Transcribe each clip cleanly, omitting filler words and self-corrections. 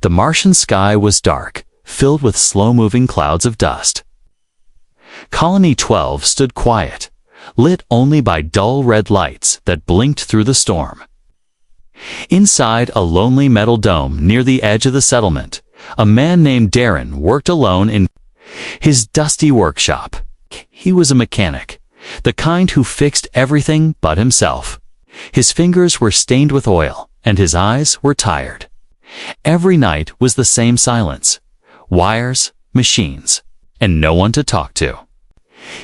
The Martian sky was dark, filled with slow-moving clouds of dust. Colony 12 stood quiet, lit only by dull red lights that blinked through the storm. Inside a lonely metal dome near the edge of the settlement, a man named Darren worked alone in his dusty workshop. He was a mechanic, the kind who fixed everything but himself. His fingers were stained with oil, and his eyes were tired. Every night was the same silence: wires, machines, and no one to talk to.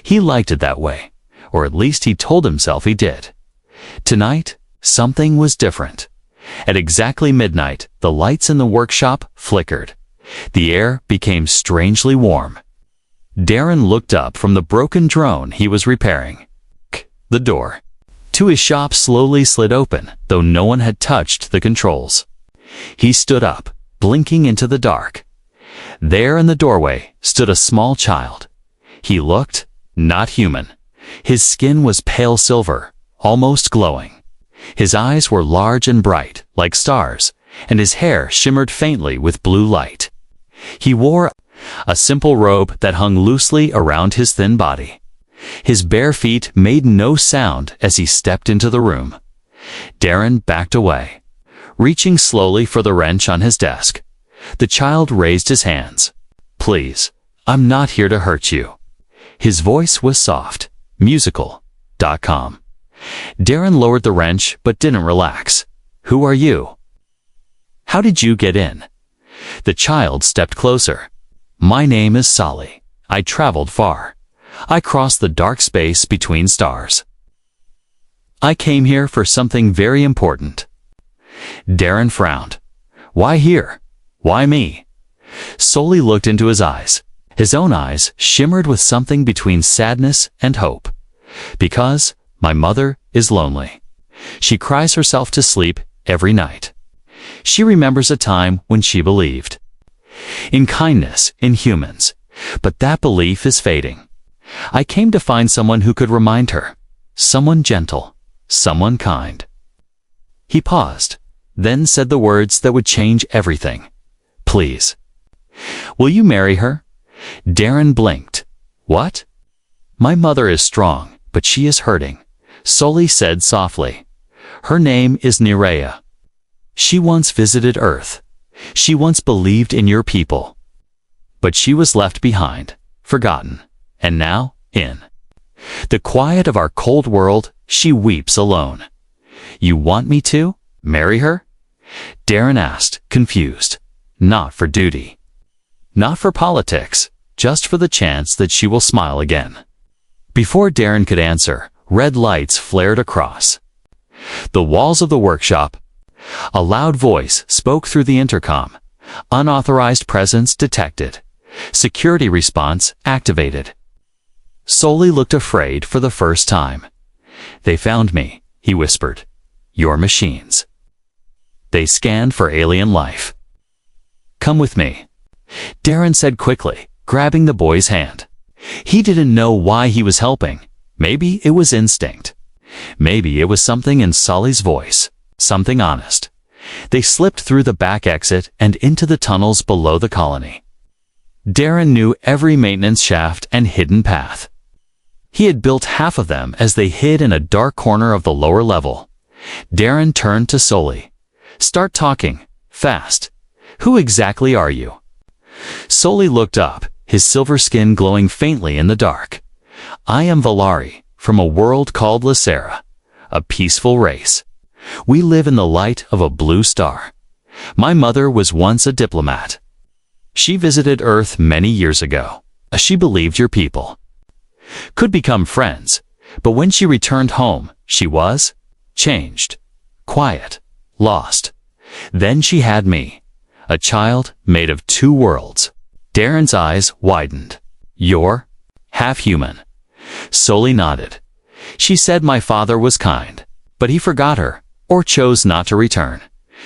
He liked it that way, or at least he told himself he did. Tonight, something was different. At exactly midnight, the lights in the workshop flickered. The air became strangely warm. Darren looked up from the broken drone he was repairing. The door to his shop slowly slid open, though no one had touched the controls. He stood up, blinking into the dark. There in the doorway stood a small child. He looked not human. His skin was pale silver, almost glowing. His eyes were large and bright, like stars, and his hair shimmered faintly with blue light. He wore a simple robe that hung loosely around his thin body. His bare feet made no sound as he stepped into the room. Darren backed away, reaching slowly for the wrench on his desk. The child raised his hands. "Please, I'm not here to hurt you." His voice was soft, musical. .com. Darren lowered the wrench but didn't relax. "Who are you? How did you get in?" The child stepped closer. "My name is Sally. I traveled far. I crossed the dark space between stars. I came here for something very important." Darren frowned. "Why here? Why me?" Sully looked into his eyes. His own eyes shimmered with something between sadness and hope. "Because my mother is lonely. She cries herself to sleep every night. She remembers a time when she believed in kindness in humans, but that belief is fading. I came to find someone who could remind her, someone gentle, someone kind." He paused, then said the words that would change everything. "Please. Will you marry her?" Darren blinked. "What?" "My mother is strong, but she is hurting," Sully said softly. "Her name is Nerea. She once visited Earth. She once believed in your people. But she was left behind, forgotten, and now, in the quiet of our cold world, she weeps alone. You want me to marry her?" Darren asked, confused. "Not for duty. Not for politics, just for the chance that she will smile again." Before Darren could answer, red lights flared across the walls of the workshop. A loud voice spoke through the intercom. "Unauthorized presence detected. Security response activated." Sully looked afraid for the first time. "They found me," he whispered. "Your machines. They scanned for alien life. Come with me," Darren said quickly, grabbing the boy's hand. He didn't know why he was helping. Maybe it was instinct. Maybe it was something in Sully's voice, something honest. They slipped through the back exit and into the tunnels below the colony. Darren knew every maintenance shaft and hidden path. He had built half of them as they hid in a dark corner of the lower level. Darren turned to Sully. "Start talking, fast. Who exactly are you?" Sully looked up, his silver skin glowing faintly in the dark. "I am Valari, from a world called Lacera, a peaceful race. We live in the light of a blue star. My mother was once a diplomat. She visited Earth many years ago. She believed your people could become friends, but when she returned home, she was changed, quiet, lost. Then she had me, a child made of two worlds." Darren's eyes widened. "You're half human." Sully nodded. "She said my father was kind, but he forgot her, or chose not to return.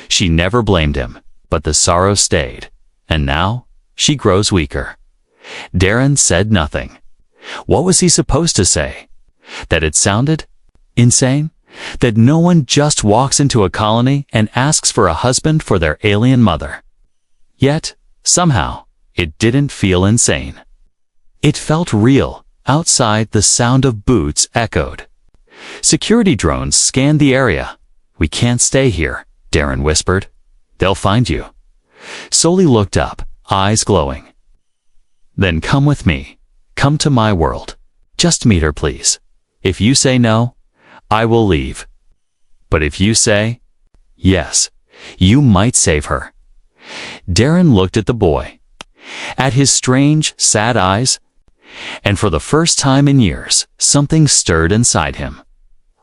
She never blamed him, but the sorrow stayed, and now she grows weaker." Darren said nothing. What was he supposed to say? That it sounded insane? That no one just walks into a colony and asks for a husband for their alien mother? Yet, somehow, it didn't feel insane. It felt real. Outside, the sound of boots echoed. Security drones scanned the area. "We can't stay here," Darren whispered. "They'll find you." Sully looked up, eyes glowing. "Then come with me. Come to my world. Just meet her, please. If you say no, I will leave. But if you say yes, you might save her." Darren looked at the boy, at his strange, sad eyes, and for the first time in years, something stirred inside him.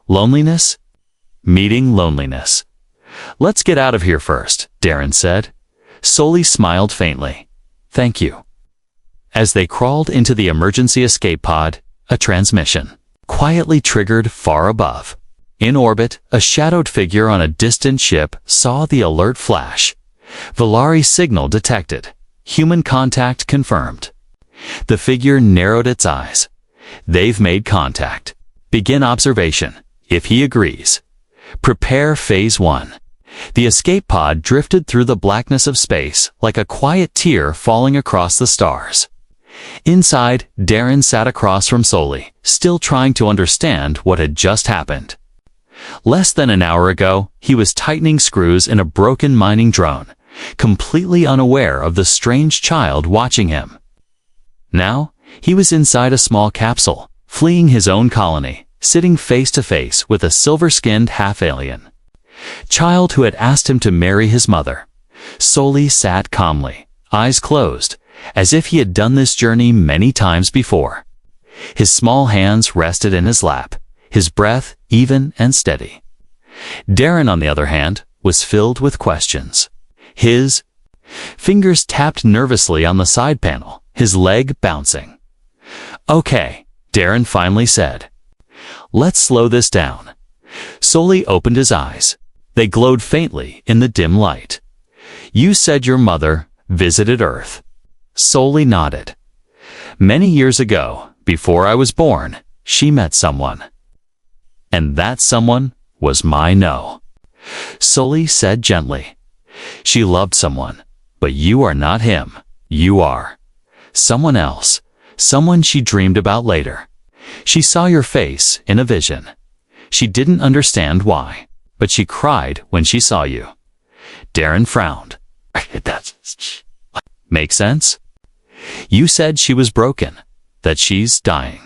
Loneliness? Meeting loneliness. "Let's get out of here first," Darren said. Sully smiled faintly. "Thank you." As they crawled into the emergency escape pod, a transmission quietly triggered far above. In orbit, a shadowed figure on a distant ship saw the alert flash. Valari signal detected. Human contact confirmed. The figure narrowed its eyes. "They've made contact. Begin observation, if he agrees. Prepare Phase 1. The escape pod drifted through the blackness of space like a quiet tear falling across the stars. Inside, Darren sat across from Sully, still trying to understand what had just happened. Less than an hour ago, he was tightening screws in a broken mining drone, completely unaware of the strange child watching him. Now, he was inside a small capsule, fleeing his own colony, sitting face to face with a silver-skinned half-alien child who had asked him to marry his mother. Sully sat calmly, eyes closed, as if he had done this journey many times before. His small hands rested in his lap, his breath even and steady. Darren, on the other hand, was filled with questions. His fingers tapped nervously on the side panel, his leg bouncing. "Okay," Darren finally said. "Let's slow this down." Sully opened his eyes. They glowed faintly in the dim light. "You said your mother visited Earth." Sully nodded. "Many years ago, before I was born, she met someone. And that someone was my no." Sully said gently. "She loved someone, but you are not him. You are someone else, someone she dreamed about later. She saw your face in a vision. She didn't understand why, but she cried when she saw you." Darren frowned. "That makes sense? You said she was broken, that she's dying."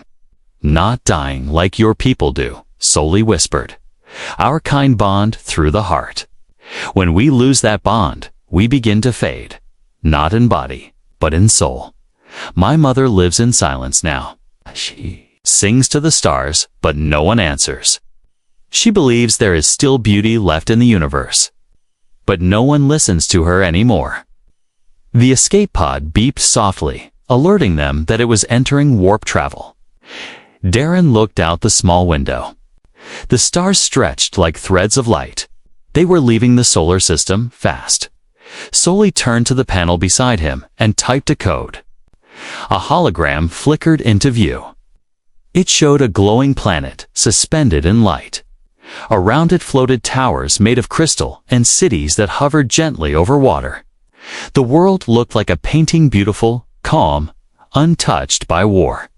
"Not dying like your people do," Sully whispered. "Our kind bond through the heart. When we lose that bond, we begin to fade, not in body, but in soul. My mother lives in silence now. She sings to the stars, but no one answers. She believes there is still beauty left in the universe, but no one listens to her anymore." The escape pod beeped softly, alerting them that it was entering warp travel. Darren looked out the small window. The stars stretched like threads of light. They were leaving the solar system fast. Sully turned to the panel beside him and typed a code. A hologram flickered into view. It showed a glowing planet suspended in light. Around it floated towers made of crystal and cities that hovered gently over water. The world looked like a painting, beautiful, calm, untouched by war.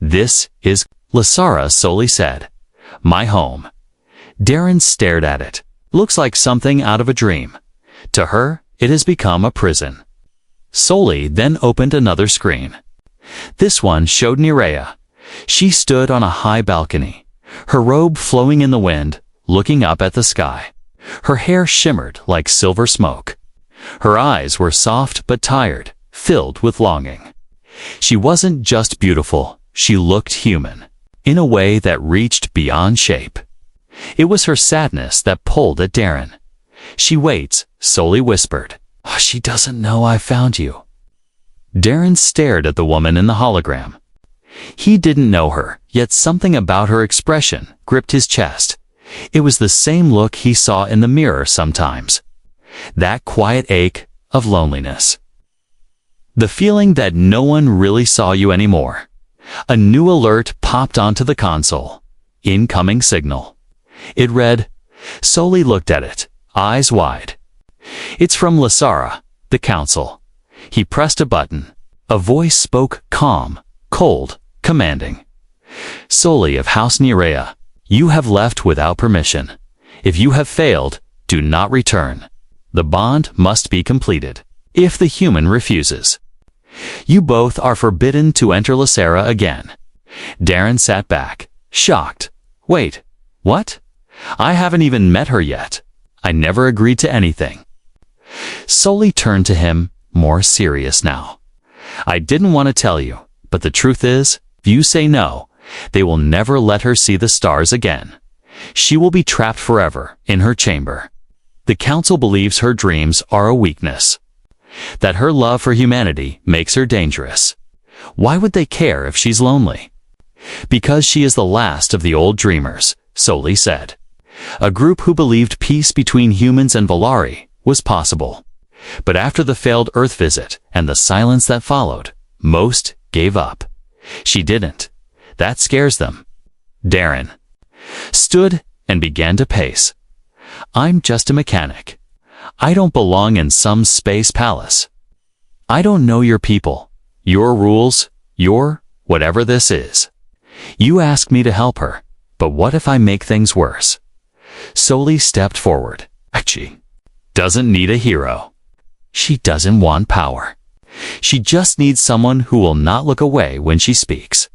"This is Lasara," Sully said. "My home." Darren stared at it. "Looks like something out of a dream. To her, it has become a prison." Sully then opened another screen. This one showed Nerea. She stood on a high balcony, her robe flowing in the wind, looking up at the sky. Her hair shimmered like silver smoke. Her eyes were soft but tired, filled with longing. She wasn't just beautiful, she looked human, in a way that reached beyond shape. It was her sadness that pulled at Darren. "She waits," Sully whispered. "Oh, she doesn't know I found you." Darren stared at the woman in the hologram. He didn't know her, yet something about her expression gripped his chest. It was the same look he saw in the mirror sometimes. That quiet ache of loneliness. The feeling that no one really saw you anymore. A new alert popped onto the console. Incoming signal. It read. Sully looked at it, eyes wide. "It's from Lasara. The council. He pressed a button. A voice spoke, calm, cold, commanding. Solely of House Nerea, you have left without permission. If you have failed, do not return. The bond must be completed. If the human refuses, you both are forbidden to enter Lysera again. Darren sat back, shocked. Wait, what? I haven't even met her yet. I never agreed to anything. Sully turned to him, more serious now. I didn't want to tell you, but the truth is, if you say no, they will never let her see the stars again. She will be trapped forever in her chamber. The council believes her dreams are a weakness, that her love for humanity makes her dangerous. Why would they care if she's lonely? Because she is the last of the old dreamers, Sully said. A group who believed peace between humans and Volari was possible. But after the failed Earth visit and the silence that followed, most gave up. She didn't. That scares them. Darren stood and began to pace. I'm just a mechanic. I don't belong in some space palace. I don't know your people, your rules, your whatever this is. You ask me to help her, but what if I make things worse? Sully stepped forward. She doesn't need a hero. She doesn't want power. She just needs someone who will not look away when she speaks.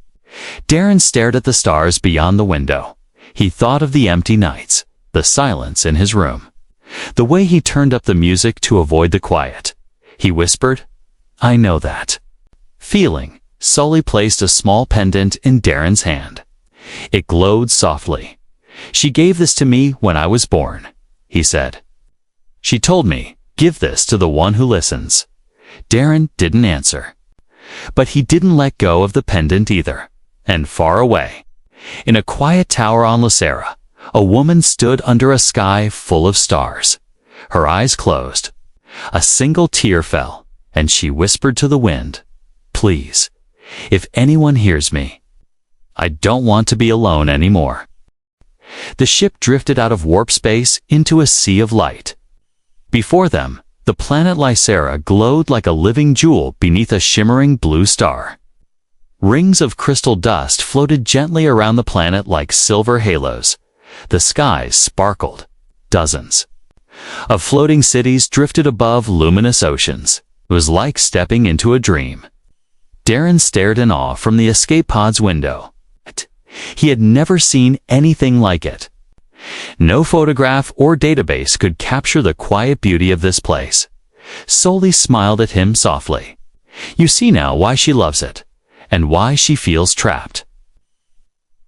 Darren stared at the stars beyond the window. He thought of the empty nights, the silence in his room, the way he turned up the music to avoid the quiet. He whispered, I know that feeling. Sully placed a small pendant in Darren's hand. It glowed softly. She gave this to me when I was born, he said. She told me, give this to the one who listens. Darren didn't answer. But he didn't let go of the pendant either. And far away, in a quiet tower on Lysera, a woman stood under a sky full of stars. Her eyes closed. A single tear fell, and she whispered to the wind, please, if anyone hears me, I don't want to be alone anymore. The ship drifted out of warp space into a sea of light. Before them, the planet Lysera glowed like a living jewel beneath a shimmering blue star. Rings of crystal dust floated gently around the planet like silver halos. The skies sparkled. Dozens of floating cities drifted above luminous oceans. It was like stepping into a dream. Darren stared in awe from the escape pod's window. He had never seen anything like it. No photograph or database could capture the quiet beauty of this place. Sully smiled at him softly. You see now why she loves it, and why she feels trapped.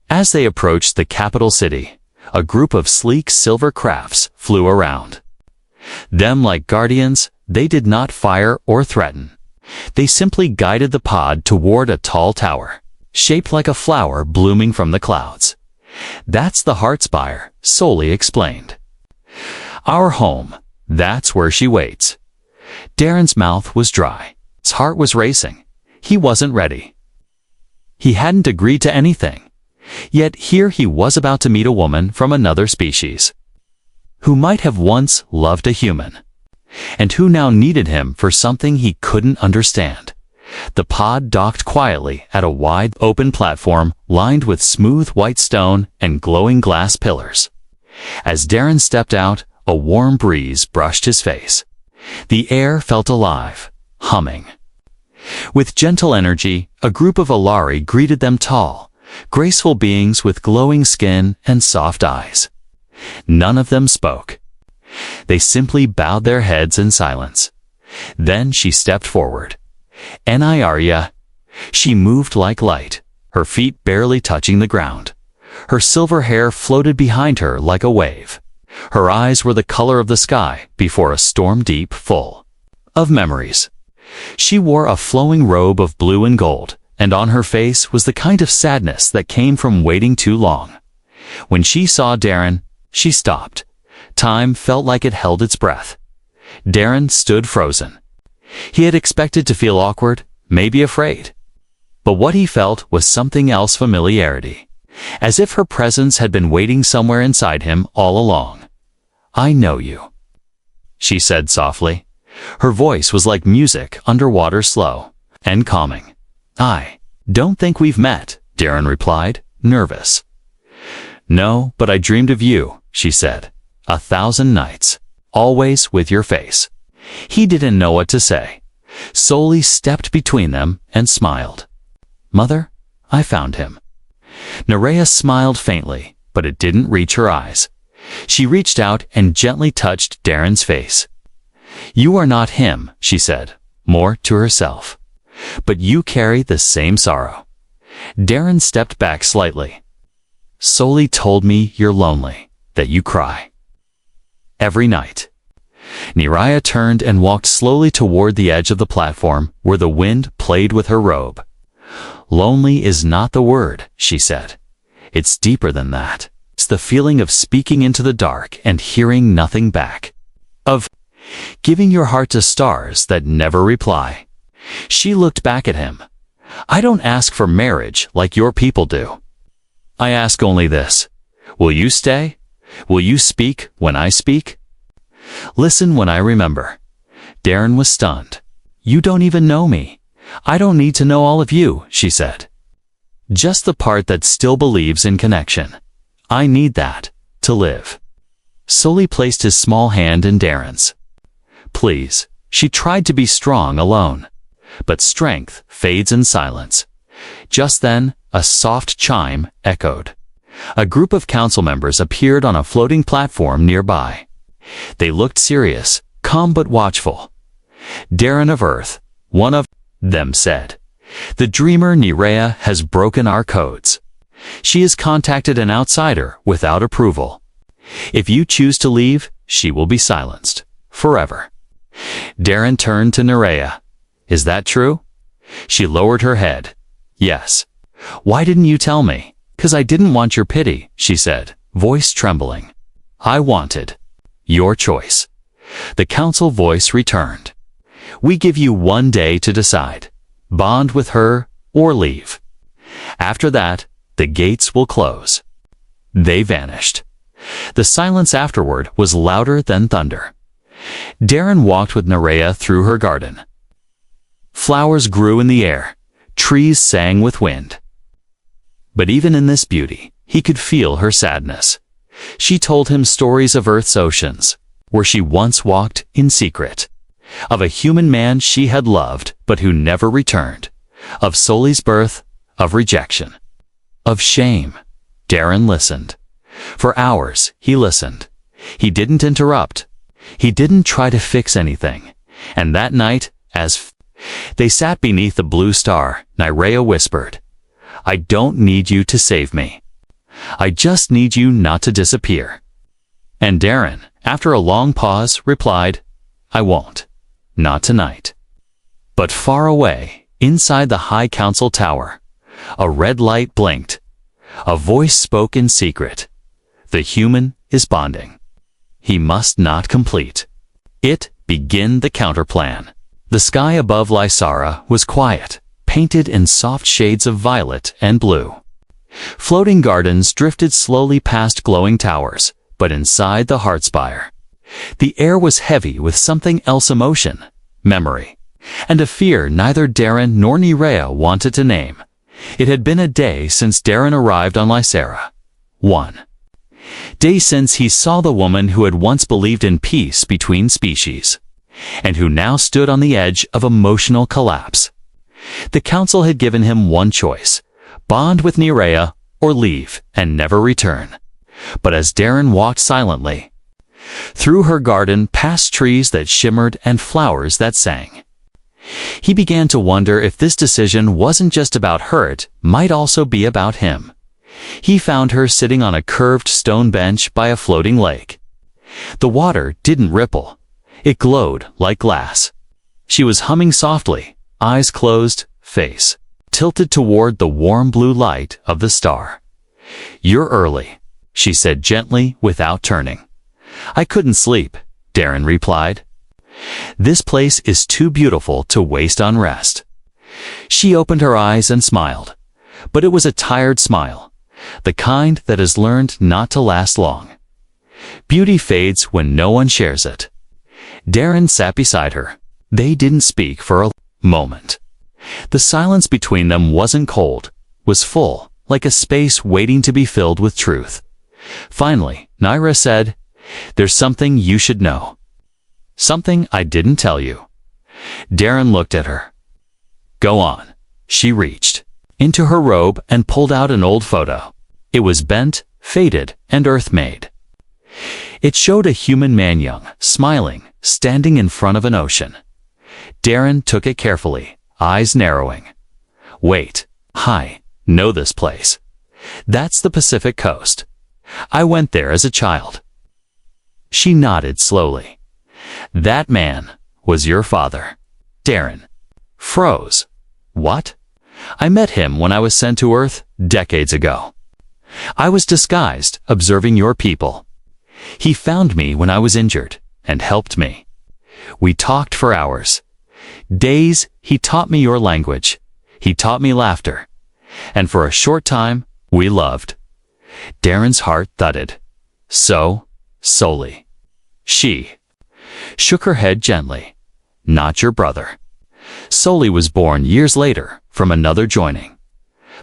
As they approached the capital city, a group of sleek silver crafts flew around. Them like guardians, they did not fire or threaten. They simply guided the pod toward a tall tower, shaped like a flower blooming from the clouds. That's the Heartspire, Sully explained. Our home, that's where she waits. Darren's mouth was dry. His heart was racing. He wasn't ready. He hadn't agreed to anything. Yet here he was about to meet a woman from another species, who might have once loved a human, and who now needed him for something he couldn't understand. The pod docked quietly at a wide, open platform lined with smooth white stone and glowing glass pillars. As Darren stepped out, a warm breeze brushed his face. The air felt alive, humming. With gentle energy, a group of Volari greeted them, tall, graceful beings with glowing skin and soft eyes. None of them spoke. They simply bowed their heads in silence. Then she stepped forward. Aria. She moved like light, her feet barely touching the ground. Her silver hair floated behind her like a wave. Her eyes were the color of the sky before a storm deep, full of memories. She wore a flowing robe of blue and gold, and on her face was the kind of sadness that came from waiting too long. When she saw Darren, she stopped. Time felt like it held its breath. Darren stood frozen. He had expected to feel awkward, maybe afraid. But what he felt was something else, familiarity, as if her presence had been waiting somewhere inside him all along. I know you, she said softly. Her voice was like music underwater, slow and calming. "I don't think we've met," Darren replied, nervous. "No, but I dreamed of you," she said. "1,000 nights, always with your face." He didn't know what to say. Soli stepped between them and smiled. "Mother, I found him." Nerea smiled faintly, but it didn't reach her eyes. She reached out and gently touched Darren's face. "You are not him," she said, more to herself. "But you carry the same sorrow." Darren stepped back slightly. "Soli told me you're lonely, that you cry every night." Nerea turned and walked slowly toward the edge of the platform where the wind played with her robe. "Lonely is not the word," she said. "It's deeper than that. It's the feeling of speaking into the dark and hearing nothing back. Of giving your heart to stars that never reply." She looked back at him. "I don't ask for marriage like your people do. I ask only this. Will you stay? Will you speak when I speak? Listen when I remember." Darren was stunned. "You don't even know me. I don't need to know all of you," she said. "Just the part that still believes in connection. I need that to live." Soli placed his small hand in Darren's. "Please." She tried to be strong alone. But strength fades in silence. Just then, a soft chime echoed. A group of council members appeared on a floating platform nearby. They looked serious, calm but watchful. "Darren of Earth," one of them said. "The dreamer Nerea has broken our codes. She has contacted an outsider without approval. If you choose to leave, she will be silenced. Forever." Darren turned to Nerea. "Is that true?" She lowered her head. "Yes." "Why didn't you tell me?" "'Cause I didn't want your pity," she said, voice trembling. "I wanted your choice." The council voice returned. "We give you 1 day to decide. Bond with her or leave. After that, the gates will close." They vanished. The silence afterward was louder than thunder. Darren walked with Nerea through her garden. Flowers grew in the air. Trees sang with wind. But even in this beauty, he could feel her sadness. She told him stories of Earth's oceans, where she once walked in secret. Of a human man she had loved, but who never returned. Of Soli's birth, of rejection, of shame. Darren listened. For hours, he listened. He didn't interrupt. He didn't try to fix anything. And that night, as they sat beneath the blue star, Nerea whispered, "I don't need you to save me. I just need you not to disappear." And Darren, after a long pause, replied, "I won't. Not tonight." But far away, inside the High Council Tower, a red light blinked. A voice spoke in secret. "The human is bonding. He must not complete it. Begin the counterplan." The sky above Lysara was quiet, painted in soft shades of violet and blue. Floating gardens drifted slowly past glowing towers, but inside the Heartspire, the air was heavy with something else: emotion, memory, and a fear neither Darren nor Nerea wanted to name. It had been a day since Darren arrived on Lysara. 1 day since he saw the woman who had once believed in peace between species, and who now stood on the edge of emotional collapse. The council had given him one choice: bond with Nerea or leave and never return. But as Darren walked silently through her garden, past trees that shimmered and flowers that sang, he began to wonder if this decision wasn't just about her, it might also be about him. He found her sitting on a curved stone bench by a floating lake. The water didn't ripple. It glowed like glass. She was humming softly, eyes closed, face tilted toward the warm blue light of the star. "You're early," she said gently without turning. "I couldn't sleep," Darren replied. "This place is too beautiful to waste on rest." She opened her eyes and smiled, but it was a tired smile, the kind that has learned not to last long. Beauty fades when no one shares it. Darren sat beside her. They didn't speak for a moment. The silence between them wasn't cold, was full, like a space waiting to be filled with truth. Finally, Naira said, "There's something you should know. Something I didn't tell you." Darren looked at her. "Go on." She reached into her robe and pulled out an old photo. It was bent, faded, and earth-made. It showed a human man, young, smiling, standing in front of an ocean. Darren took it carefully, eyes narrowing. "Wait, I know this place. That's the Pacific coast. I went there as a child." She nodded slowly. "That man was your father." Darren froze. "What?" "I met him when I was sent to Earth decades ago. I was disguised, observing your people. He found me when I was injured and helped me. We talked for hours. Days, he taught me your language. He taught me laughter. And for a short time, we loved." Darren's heart thudded. "So, Sully." She shook her head gently. "Not your brother. Sully was born years later from another joining.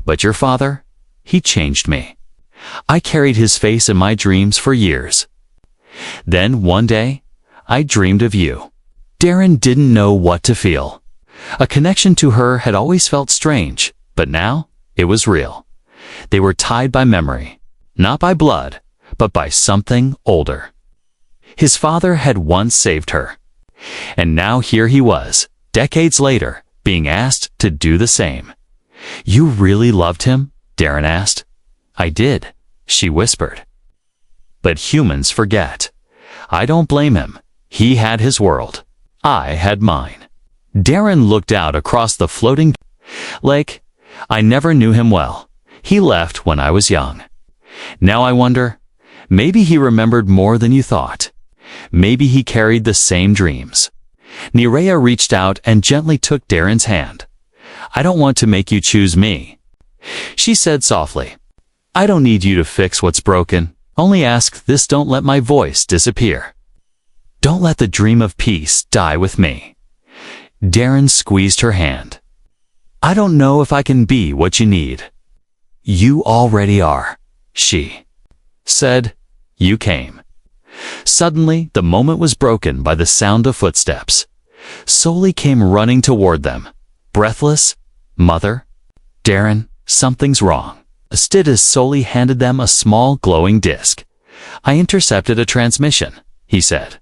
But your father, he changed me. I carried his face in my dreams for years. Then one day, I dreamed of you." Darren didn't know what to feel. A connection to her had always felt strange, but now it was real. They were tied by memory, not by blood, but by something older. His father had once saved her. And now here he was, decades later, being asked to do the same. "You really loved him?" Darren asked. "I did," she whispered. "But humans forget. I don't blame him. He had his world. I had mine." Darren looked out across the floating lake. "I never knew him well. He left when I was young. Now I wonder, maybe he remembered more than you thought. Maybe he carried the same dreams." Nerea reached out and gently took Darren's hand. "I don't want to make you choose me," she said softly. "I don't need you to fix what's broken. Only ask this: don't let my voice disappear. Don't let the dream of peace die with me." Darren squeezed her hand. "I don't know if I can be what you need." "You already are," she said. "You came." Suddenly, the moment was broken by the sound of footsteps. Sully came running toward them, breathless. "Mother?" "Darren, something's wrong." As Sully handed them a small glowing disc. "I intercepted a transmission," he said.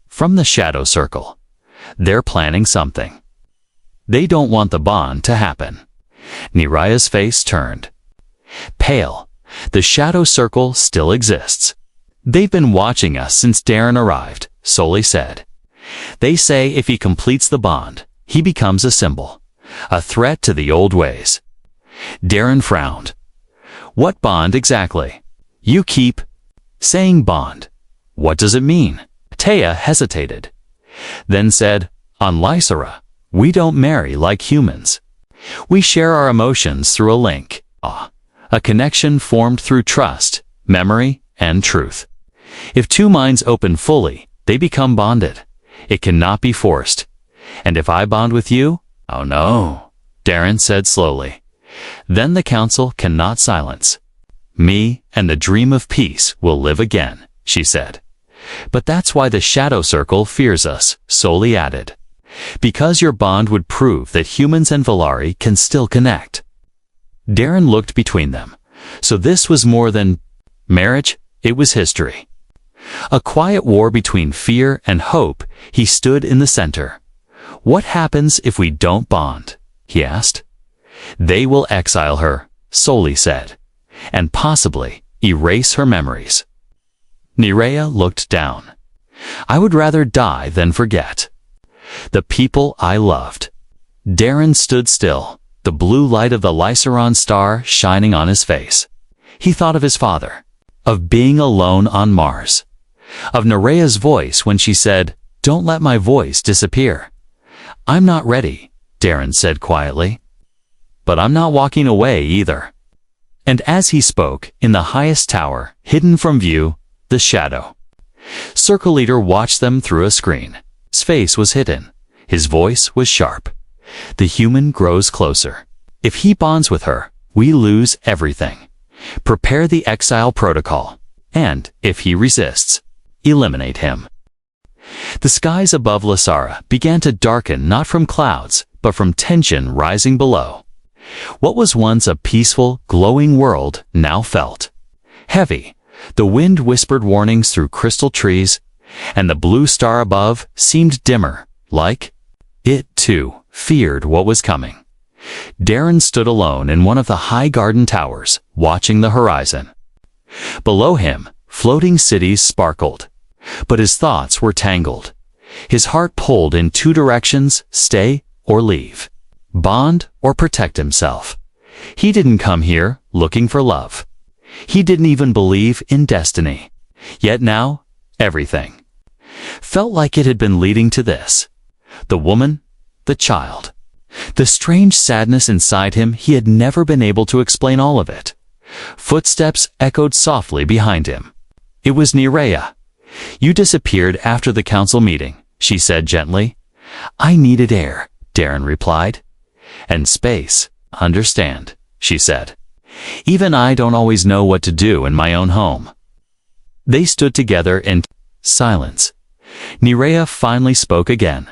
"From the shadow circle. They're planning something. They don't want the bond to happen." Nerea's face turned pale. "The shadow circle still exists. They've been watching us since Darren arrived," Sully said. "They say if he completes the bond, he becomes a symbol, a threat to the old ways." Darren frowned. "What bond exactly? You keep saying bond. What does it mean?" Taya hesitated, then said, "On Lysera, we don't marry like humans. We share our emotions through a link, a connection formed through trust, memory, and truth. If two minds open fully, they become bonded. It cannot be forced. And if I bond with you?" "Oh no," Darren said slowly. "Then the council cannot silence me, and the dream of peace will live again," she said. "But that's why the shadow circle fears us," Sully added. "Because your bond would prove that humans and Valari can still connect." Darren looked between them. So this was more than marriage, it was history. A quiet war between fear and hope. He stood in the center. "What happens if we don't bond?" he asked. "They will exile her," Sully said, "and possibly erase her memories." Nerea looked down. "I would rather die than forget the people I loved." Darren stood still, the blue light of the Lyceron star shining on his face. He thought of his father, of being alone on Mars, of Nerea's voice when she said, "Don't let my voice disappear." "I'm not ready," Darren said quietly. "But I'm not walking away either." And as he spoke, in the highest tower, hidden from view, the shadow Circle Leader watched them through a screen. His face was hidden. His voice was sharp. The human grows closer. If he bonds with her, we lose everything. Prepare the exile protocol. And, if he resists, eliminate him. The skies above Lasara began to darken not from clouds, but from tension rising below. What was once a peaceful, glowing world now felt heavy. The wind whispered warnings through crystal trees, and the blue star above seemed dimmer, like it, too, feared what was coming. Darren stood alone in one of the high garden towers, watching the horizon. Below him, floating cities sparkled, but his thoughts were tangled. His heart pulled in two directions: stay or leave, bond or protect himself. He didn't come here looking for love. He didn't even believe in destiny. Yet now, everything felt like it had been leading to this. The woman, the child, the strange sadness inside him. He had never been able to explain all of it. Footsteps echoed softly behind him. It was Nerea. "You disappeared after the council meeting," she said gently. "I needed air," Darren replied. "And space, understand," she said. "Even I don't always know what to do in my own home." They stood together in silence. Nerea finally spoke again.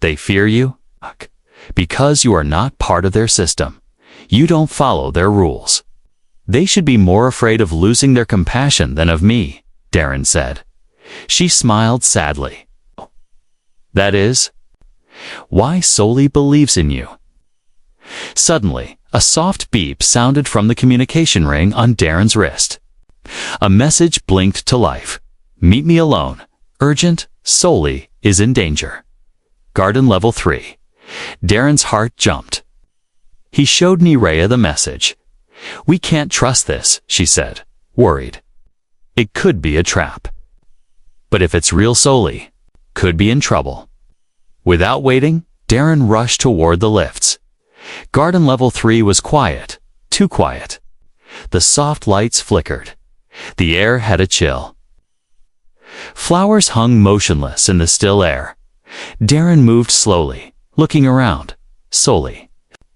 "They fear you, because you are not part of their system. You don't follow their rules." "They should be more afraid of losing their compassion than of me," Darren said. She smiled sadly. "That is why Soli believes in you." Suddenly, a soft beep sounded from the communication ring on Darren's wrist. A message blinked to life. "Meet me alone. Urgent. Soli is in danger. Garden level 3. Darren's heart jumped. He showed Nerea the message. "We can't trust this," she said, worried. "It could be a trap. But if it's real Soli, could be in trouble." Without waiting, Darren rushed toward the lifts. Garden level 3 was quiet, too quiet. The soft lights flickered. The air had a chill. Flowers hung motionless in the still air. Darren moved slowly, looking around. "Soli,"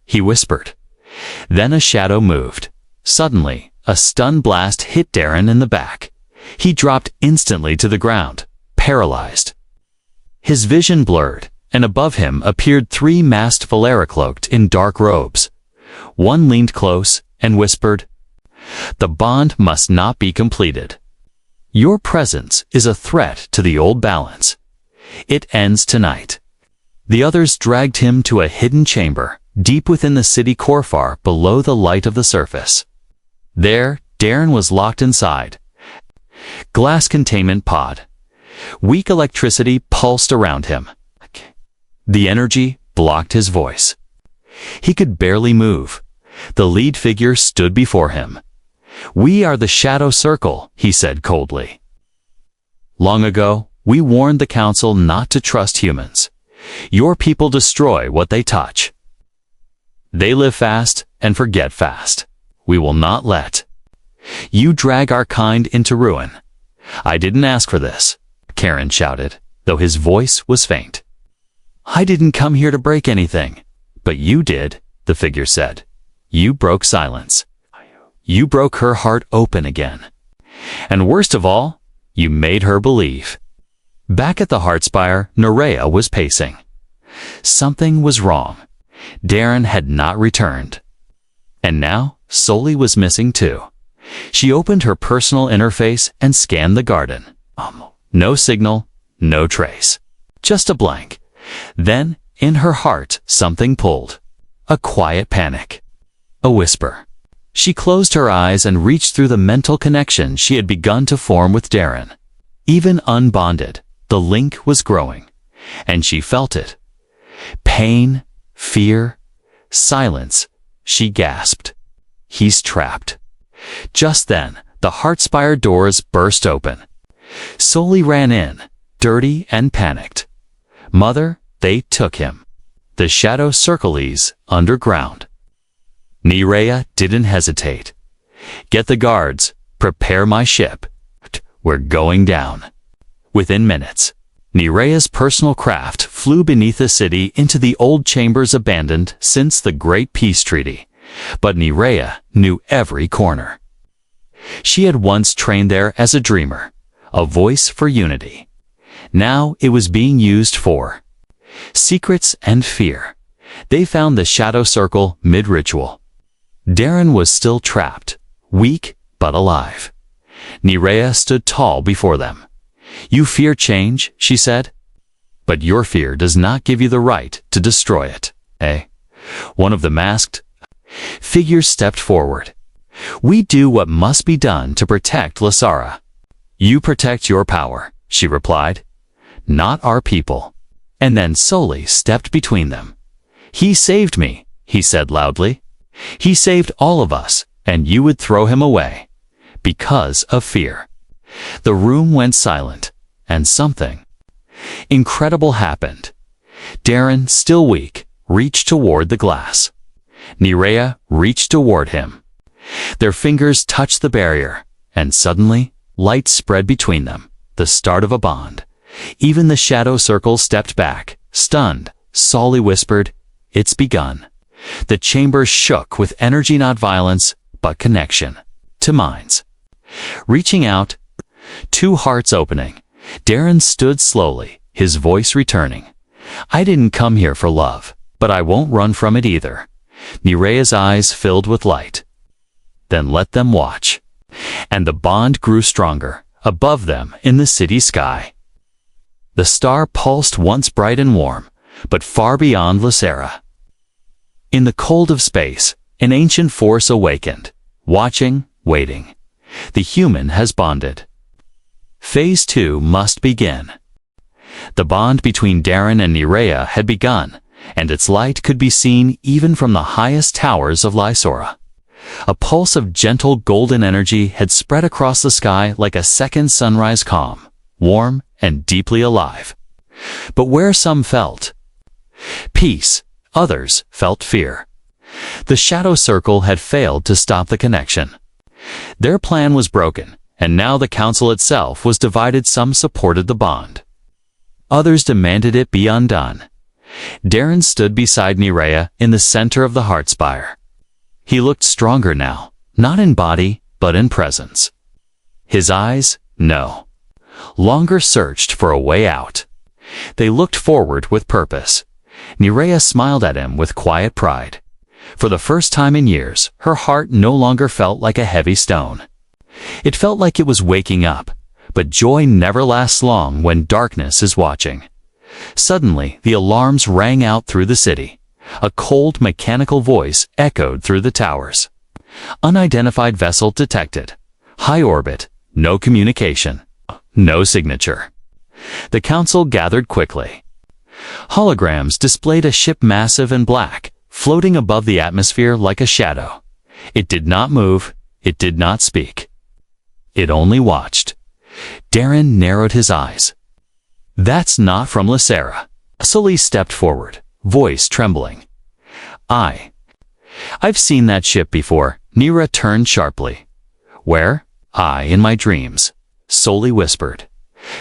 he whispered. Then a shadow moved. Suddenly, a stun blast hit Darren in the back. He dropped instantly to the ground, paralyzed. His vision blurred, and above him appeared 3 masked Valera cloaked in dark robes. One leaned close and whispered, "The bond must not be completed. Your presence is a threat to the old balance. It ends tonight." The others dragged him to a hidden chamber, deep within the city core far below the light of the surface. There, Darren was locked inside. Glass containment pod. Weak electricity pulsed around him. The energy blocked his voice. He could barely move. The lead figure stood before him. "We are the Shadow Circle," he said coldly. "Long ago, we warned the Council not to trust humans. Your people destroy what they touch. They live fast and forget fast. We will not let you drag our kind into ruin." "I didn't ask for this," Karen shouted, though his voice was faint. "I didn't come here to break anything." "But you did," the figure said. "You broke silence. You broke her heart open again. And worst of all, you made her believe." Back at the Heartspire, Nerea was pacing. Something was wrong. Darren had not returned. And now, Soli was missing too. She opened her personal interface and scanned the garden. No signal, no trace. Just a blank. Then, in her heart, something pulled. A quiet panic. A whisper. She closed her eyes and reached through the mental connection she had begun to form with Darren. Even unbonded, the link was growing, and she felt it. Pain, fear, silence. She gasped. He's trapped. Just then, the Heartspire doors burst open. Soli ran in, dirty and panicked. "Mother, they took him. The Shadow Circle's underground." Nerea didn't hesitate. "Get the guards. Prepare my ship. We're going down." Within minutes, Nerea's personal craft flew beneath the city into the old chambers abandoned since the Great Peace Treaty. But Nerea knew every corner. She had once trained there as a dreamer, a voice for unity. Now it was being used for secrets and fear. They found the shadow circle mid-ritual. Darren was still trapped, weak but alive. Nerea stood tall before them. "You fear change," she said, "but your fear does not give you the right to destroy it, eh?" One of the masked figures stepped forward. "We do what must be done to protect Lasara." "You protect your power," she replied, "not our people." And then Soli stepped between them. "He saved me," he said loudly. "He saved all of us, and you would throw him away because of fear." The room went silent, and something incredible happened. Darren, still weak, reached toward the glass. Nerea reached toward him. Their fingers touched the barrier, and suddenly, light spread between them, the start of a bond. Even the shadow circle stepped back, stunned. Soli whispered, "It's begun." The chamber shook with energy, not violence, but connection to minds. Reaching out, two hearts opening, Darren stood slowly, his voice returning. "I didn't come here for love, but I won't run from it either." Nerea's eyes filled with light. "Then let them watch." And the bond grew stronger, above them in the city sky. The star pulsed once bright and warm, but far beyond Lasara. In the cold of space, an ancient force awakened, watching, waiting. The human has bonded. Phase 2 must begin. The bond between Darren and Nerea had begun, and its light could be seen even from the highest towers of Lysora. A pulse of gentle golden energy had spread across the sky like a second sunrise, calm, warm, and deeply alive. But where some felt peace, others felt fear. The shadow circle had failed to stop the connection. Their plan was broken, and now the council itself was divided. Some supported the bond. Others demanded it be undone. Darren stood beside Nerea in the center of the heart spire. He looked stronger now, not in body, but in presence. His eyes, no longer searched for a way out. They looked forward with purpose. Nerea smiled at him with quiet pride. For the first time in years, her heart no longer felt like a heavy stone. It felt like it was waking up, but joy never lasts long when darkness is watching. Suddenly, the alarms rang out through the city. A cold, mechanical voice echoed through the towers. "Unidentified vessel detected. High orbit. No communication. No signature." The council gathered quickly. Holograms displayed a ship massive and black, floating above the atmosphere like a shadow. It did not move. It did not speak. It only watched. Darren narrowed his eyes. "That's not from Lasara." Soli stepped forward, voice trembling. I've seen that ship before." Nerea turned sharply. "Where?" "In my dreams," Soli whispered.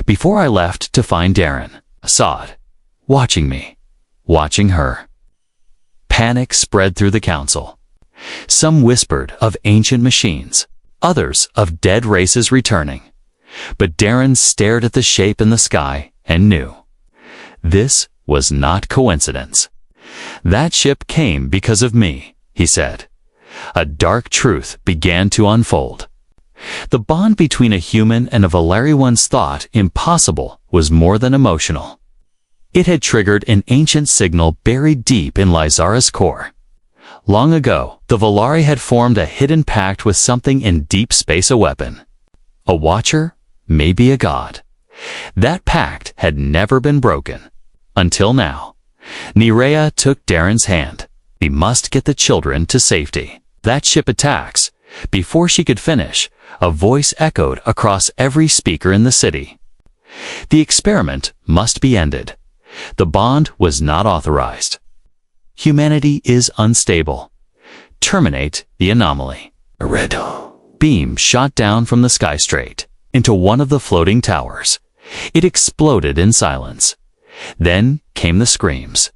"Before I left to find Darren, I saw it. Watching me. Watching her." Panic spread through the council. Some whispered of ancient machines, others of dead races returning. But Darren stared at the shape in the sky and knew. This was not coincidence. "That ship came because of me," he said. A dark truth began to unfold. The bond between a human and a Valeri once thought impossible was more than emotional. It had triggered an ancient signal buried deep in Lysara's core. Long ago, the Valeri had formed a hidden pact with something in deep space, a weapon. A watcher, maybe a god. That pact had never been broken. Until now. Nerea took Darren's hand. "We must get the children to safety. That ship attacks." Before she could finish, a voice echoed across every speaker in the city. The experiment must be ended. The bond was not authorized. Humanity is unstable. Terminate the anomaly. A red beam shot down from the sky straight into one of the floating towers. It exploded in silence. Then came the screams.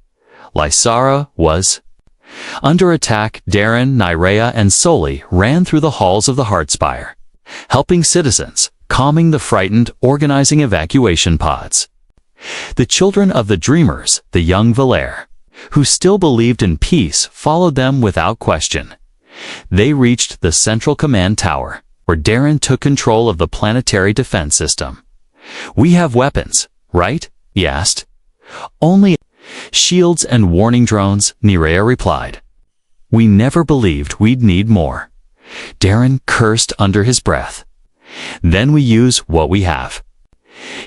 Lysara was under attack. Darren, Nerea, and Soli ran through the halls of the Heartspire, helping citizens, calming the frightened, organizing evacuation pods. The children of the Dreamers, the young Valair, who still believed in peace, followed them without question. They reached the central command tower, where Darren took control of the planetary defense system. "We have weapons, right?" he asked. "Only shields and warning drones," Nerea replied. "We never believed we'd need more." Darren cursed under his breath. "Then we use what we have."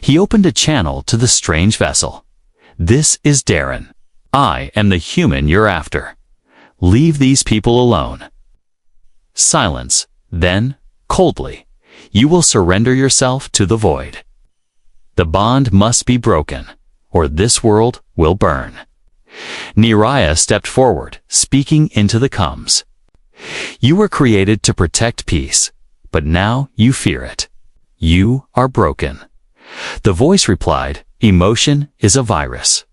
He opened a channel to the strange vessel. "This is Darren. I am the human you're after. Leave these people alone." Silence. Then, coldly, "You will surrender yourself to the void. The bond must be broken, or this world will burn." Nerea stepped forward, speaking into the comms. "You were created to protect peace, but now you fear it. You are broken." The voice replied, "Emotion is a virus.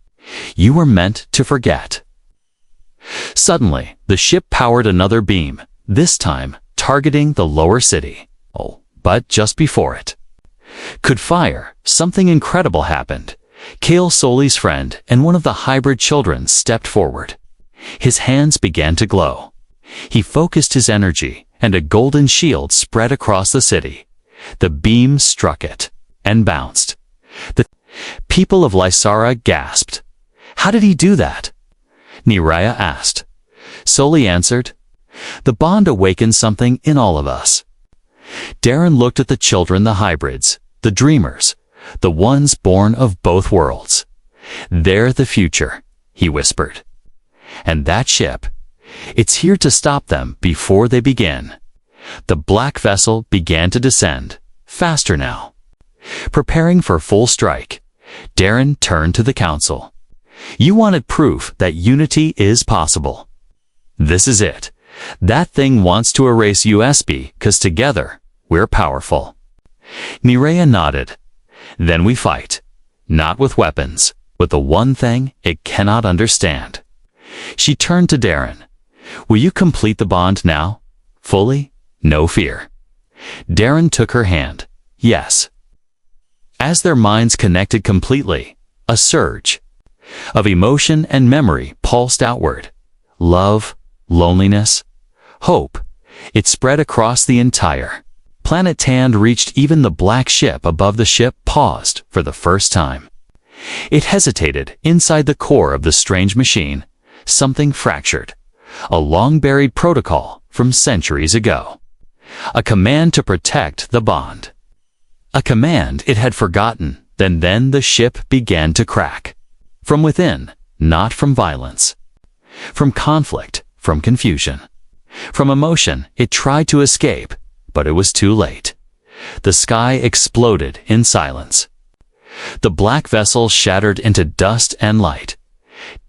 You were meant to forget." Suddenly, the ship powered another beam, this time targeting the lower city. But just before it could fire, something incredible happened. Kale, Soli's friend and one of the hybrid children, stepped forward. His hands began to glow. He focused his energy, and a golden shield spread across the city. The beam struck it and bounced. The people of Lysara gasped. "How did he do that?" Nerea asked. Soli answered, "The bond awakened something in all of us." Darren looked at the children, the hybrids, the dreamers, the ones born of both worlds. "They're the future," he whispered. "And that ship, it's here to stop them before they begin." The black vessel began to descend, faster now. Preparing for full strike, Darren turned to the council. "You wanted proof that unity is possible. This is it. That thing wants to erase USB, 'cause together, we're powerful." Nerea nodded. "Then we fight. Not with weapons, with the one thing it cannot understand." She turned to Darren. "Will you complete the bond now? Fully? No fear." Darren took her hand. "Yes." As their minds connected completely, a surge of emotion and memory pulsed outward. Love, loneliness, hope. It spread across the entire planet. Tand reached even the black ship above. The ship paused for the first time. It hesitated inside the core of the strange machine. Something fractured. A long-buried protocol from centuries ago. A command to protect the bond. A command it had forgotten. Then the ship began to crack. From within, not from violence. From conflict, from confusion. From emotion, it tried to escape, but it was too late. The sky exploded in silence. The black vessel shattered into dust and light.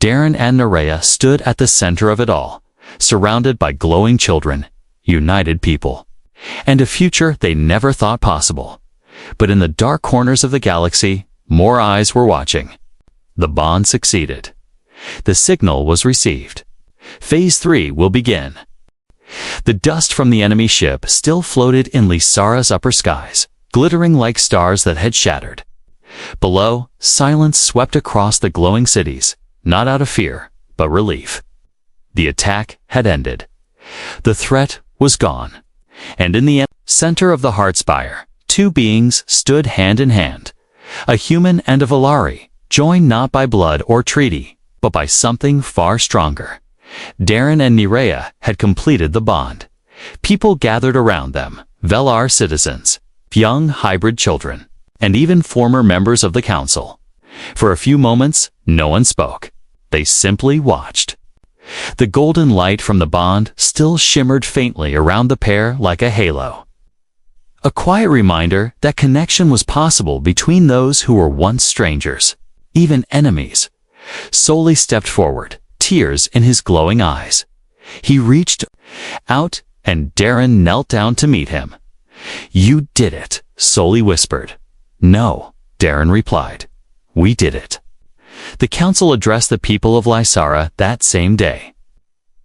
Darren and Nerea stood at the center of it all, surrounded by glowing children, united people, and a future they never thought possible. But in the dark corners of the galaxy, more eyes were watching. The bond succeeded. The signal was received. Phase 3 will begin. The dust from the enemy ship still floated in Lysara's upper skies, glittering like stars that had shattered. Below, silence swept across the glowing cities, not out of fear, but relief. The attack had ended. The threat was gone. And in the center of the Heartspire, two beings stood hand in hand. A human and a Valari, joined not by blood or treaty, but by something far stronger. Darren and Nerea had completed the bond. People gathered around them, Velar citizens, young hybrid children, and even former members of the council. For a few moments, no one spoke. They simply watched. The golden light from the bond still shimmered faintly around the pair like a halo. A quiet reminder that connection was possible between those who were once strangers, even enemies. Soli stepped forward, tears in his glowing eyes. He reached out, and Darren knelt down to meet him. "You did it," Soli whispered. "No, Darren replied. We did it. The council addressed the people of Lysara that same day.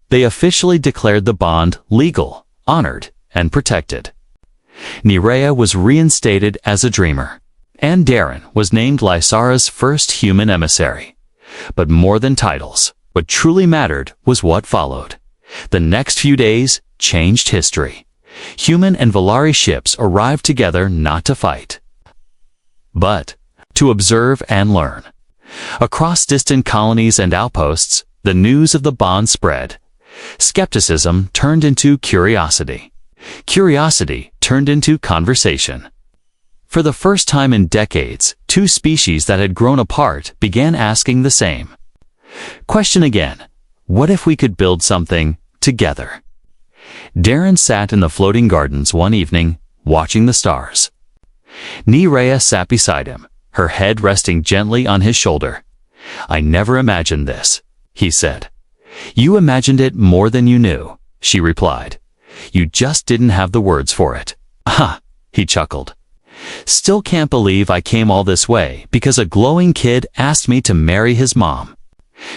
They officially declared the bond legal, honored, and protected. Nerea was reinstated as a dreamer, and Darren was named Lysara's first human emissary. But more than titles, what truly mattered was what followed. The next few days changed history. Human and Valari ships arrived together not to fight, but to observe and learn. Across distant colonies and outposts, the news of the bond spread. Skepticism turned into curiosity. Curiosity turned into conversation. For the first time in decades, two species that had grown apart began asking the same question again. What if we could build something together? Darren sat in the floating gardens one evening, watching the stars. Nerea sat beside him, her head resting gently on his shoulder. I never imagined this, he said. You imagined it more than you knew, she replied. You just didn't have the words for it. Ha, he chuckled. Still can't believe I came all this way because a glowing kid asked me to marry his mom.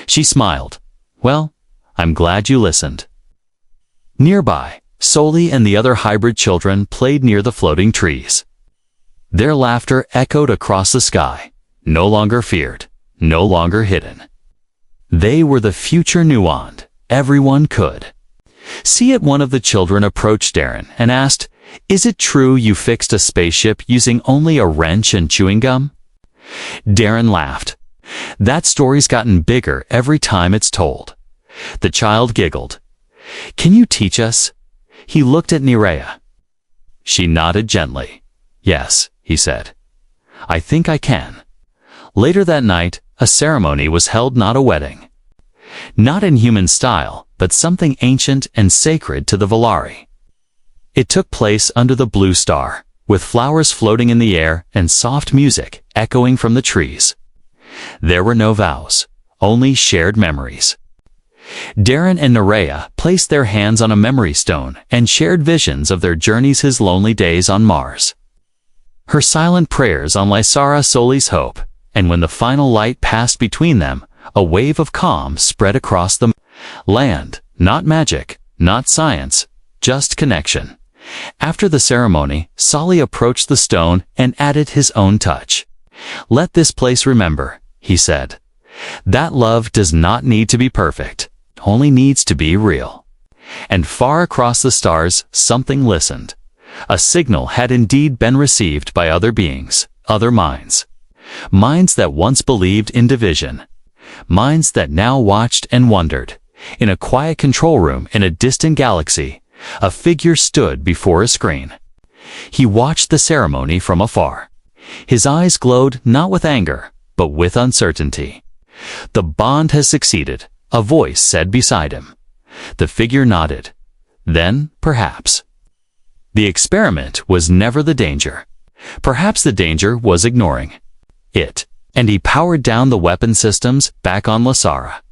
She smiled. Well, I'm glad you listened. Nearby, Soli and the other hybrid children played near the floating trees. Their laughter echoed across the sky, no longer feared, no longer hidden. They were the future Nuand. Everyone could see it. One of the children approached Darren and asked, Is it true you fixed a spaceship using only a wrench and chewing gum? Darren laughed. That story's gotten bigger every time it's told. The child giggled. Can you teach us? He looked at Nerea. She nodded gently. Yes, he said. I think I can. Later that night, a ceremony was held, not a wedding. Not in human style, but something ancient and sacred to the Valari. It took place under the blue star, with flowers floating in the air and soft music echoing from the trees. There were no vows, only shared memories. Darren and Nerea placed their hands on a memory stone and shared visions of their journeys, his lonely days on Mars, her silent prayers on Lysara, Soli's hope, and when the final light passed between them, a wave of calm spread across the land. Not magic, not science, just connection. After the ceremony, Soli approached the stone and added his own touch. Let this place remember, he said, that love does not need to be perfect, only needs to be real. And far across the stars, something listened. A signal had indeed been received by other beings, other minds. Minds that once believed in division. Minds that now watched and wondered. In a quiet control room in a distant galaxy, a figure stood before a screen. He watched the ceremony from afar. His eyes glowed not with anger, but with uncertainty. The bond has succeeded, a voice said beside him. The figure nodded. Then, perhaps. The experiment was never the danger. Perhaps the danger was ignoring it, and he powered down the weapon systems back on Lysara.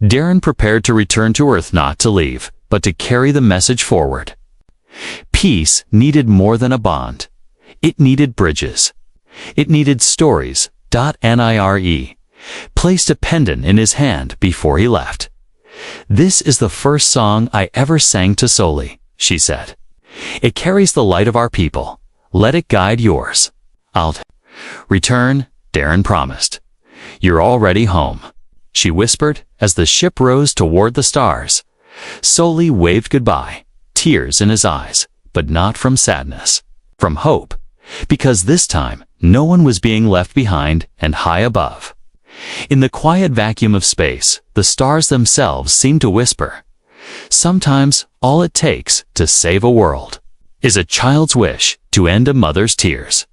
Darren prepared to return to Earth, not to leave, but to carry the message forward. Peace needed more than a bond. It needed bridges. It needed stories. Nire placed a pendant in his hand before he left. This is the first song I ever sang to Soli, she said. It carries the light of our people. Let it guide yours. I'll return, Darren promised. You're already home, she whispered as the ship rose toward the stars. Soli waved goodbye, tears in his eyes, but not from sadness, from hope, because this time no one was being left behind and high above. In the quiet vacuum of space, the stars themselves seemed to whisper, sometimes all it takes to save a world is a child's wish to end a mother's tears.